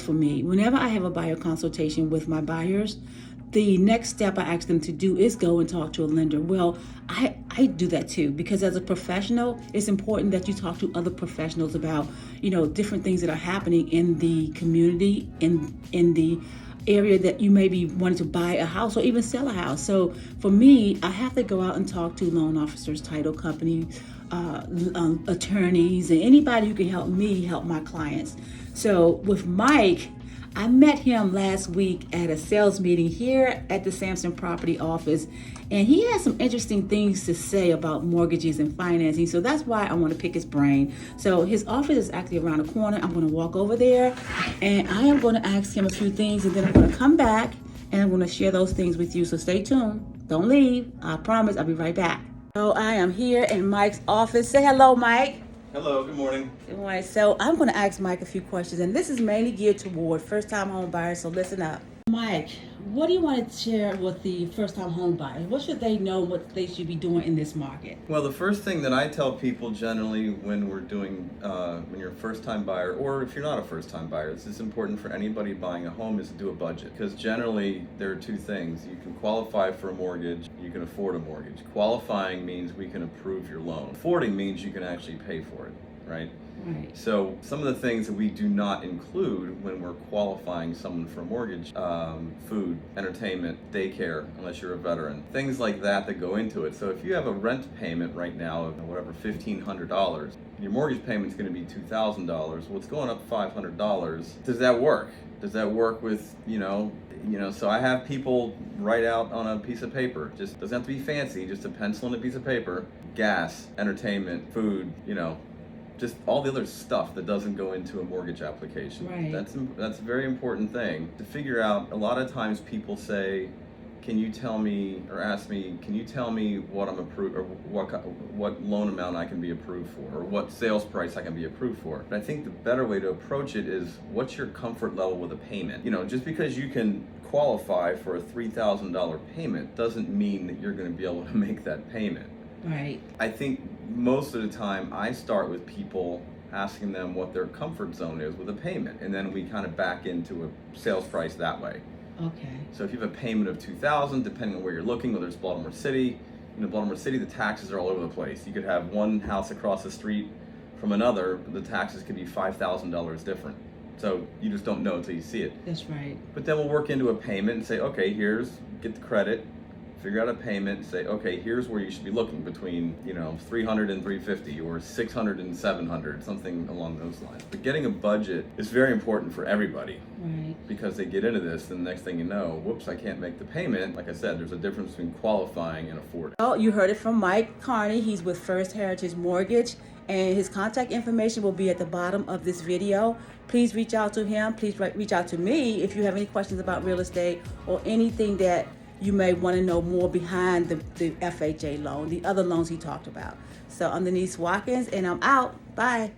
For me, whenever I have a buyer consultation with my buyers, the next step I ask them to do is go and talk to a lender. Well, I do that too, because as a professional, it's important that you talk to other professionals about, different things that are happening in the community, in the area that you may be wanting to buy a house or even sell a house. So for me, I have to go out and talk to loan officers, title companies, attorneys, and anybody who can help me help my clients. So with Mike, I met him last week at a sales meeting here at the Sampson property office, and he has some interesting things to say about mortgages and financing. So that's why I want to pick his brain. So his office is actually around the corner. I'm going to walk over there and I am going to ask him a few things, and then I'm going to come back and I'm going to share those things with you. So stay tuned. Don't leave. I promise I'll be right back. So I am here in Mike's office. Say hello, Mike. Hello, good morning. Good morning. So I'm going to ask Mike a few questions, and this is mainly geared toward first-time home buyers, so listen up. Mike, what do you want to share with the first-time home buyers? What should they know, what they should be doing in this market? Well, the first thing that I tell people generally when we're doing, when you're a first-time buyer, or if you're not a first-time buyer, this is important for anybody buying a home, is to do a budget. Because generally, there are two things. You can qualify for a mortgage, you can afford a mortgage. Qualifying means we can approve your loan. Affording means you can actually pay for it, right? Right. So some of the things that we do not include when we're qualifying someone for a mortgage, food, entertainment, daycare, unless you're a veteran, things like that go into it. So if you have a rent payment right now of whatever, $1,500, your mortgage payment's going to be $2,000. Well, it's going up $500. Does that work? Does that work with, so I have people write out on a piece of paper, just doesn't have to be fancy, just a pencil and a piece of paper, gas, entertainment, food, just all the other stuff that doesn't go into a mortgage application. Right. That's a very important thing to figure out. A lot of times people say, can you tell me, or ask me, can you tell me what I'm approved, or what loan amount I can be approved for, or what sales price I can be approved for? But I think the better way to approach it is, what's your comfort level with a payment? Just because you can qualify for a $3,000 payment doesn't mean that you're going to be able to make that payment. Right. I think most of the time I start with people asking them what their comfort zone is with a payment, and then we kind of back into a sales price that way. Okay. So if you have a payment of $2,000, depending on where you're looking, whether it's Baltimore City, Baltimore City, the taxes are all over the place. You could have one house across the street from another, the taxes could be $5,000 different. So you just don't know until you see it. That's right. But then we'll work into a payment and say, okay, get the credit, figure out a payment, say, okay, here's where you should be looking between, 300 and 350, or 600 and 700, something along those lines. But getting a budget is very important for everybody. Right. Because they get into this, and the next thing you know, whoops, I can't make the payment. Like I said, there's a difference between qualifying and affording. Well, you heard it from Mike Carney. He's with First Heritage Mortgage, and his contact information will be at the bottom of this video. Please reach out to him. Please reach out to me if you have any questions about real estate or anything that you may want to know more behind the FHA loan, the other loans he talked about. So I'm Denise Watkins, and I'm out. Bye.